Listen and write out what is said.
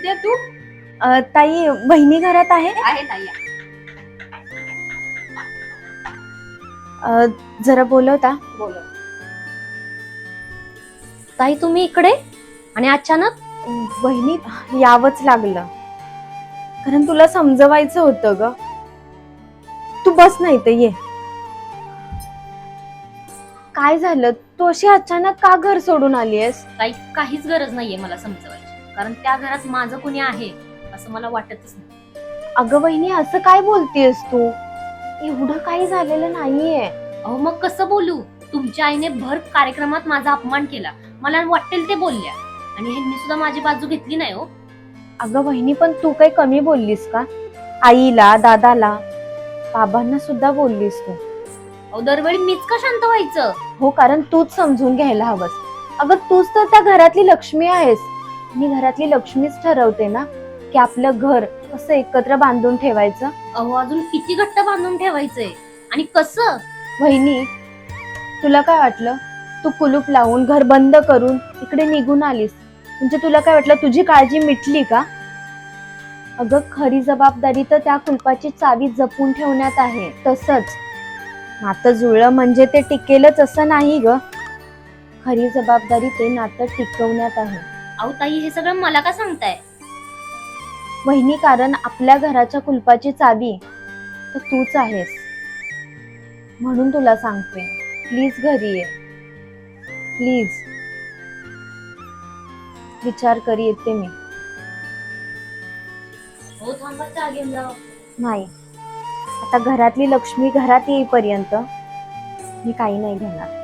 कुठे आहे तू? ताई, बहिणी घरात आहे? आहे ताई. जरा बोलवता? बोल ताई, तुम्ही इकडे आणि अचानक? बहिणी, यावंच लागलं कारण तुला समजवायचं होतं ग. तू बस नाही ते ये. काय झालं? तू अशी अचानक का घर सोडून आलीयस? ताई, काहीच गरज नाहीये मला समजवायची, कारण त्या घरात माझं कोणी आहे असं मला वाटतच नाही. अगं बहिणी, असं काय बोलतेस तू? एवढं काही झालेलं नाहीये. अहो, मग कसं बोलू? तुमच्या आईने भर कार्यक्रमात माझा अपमान केला, मला वाटेल ते बोलल्या, आणि ह्यांनी सुद्धा माझी बाजू घेतली नाही. हो अगं बहिणी, पण तू काही कमी बोललीस का? आईला, दादाला, बाबांना सुद्धा बोललीस तू. अहो, दरवेळी मीच का शांत व्हायचं? हो, कारण तूच समजून घ्यायला हवंस. अगं, तूच तर त्या घरातली लक्ष्मी आहेस. आणि घरातली लक्ष्मीच ठरवते ना की आपलं घर कसं एकत्र बांधून ठेवायचं. अहो, अजून किती घट्ट बांधून ठेवायचंय आणि कसं? बहिणी, तुला काय वाटलं? तू कुलूप लावून घर बंद करून इकडे निघून आलीस म्हणजे तुला काय वाटलं तुझी काळजी मिटली का? अगं, खरी जबाबदारी तर त्या कुलपाची चावी जपून ठेवण्यात आहे. तसंच नातं जुळलं म्हणजे ते टिकेलच असं नाही ग. खरी जबाबदारी ते नातं टिकवण्यात आहे. अहो ताई, हे सगळं मला का सांगताय? बहिणी, कारण आपल्या घराच्या कुलपाची चावी तर तूच आहेस, म्हणून तुला सांगते, प्लीज घरी ये. प्लीज विचार कर, येते मी. हो, थांबा, चहा घेऊन जाऊ. नाही, आता घरातली लक्ष्मी घरात येईपर्यंत मी काही नाही घेणार.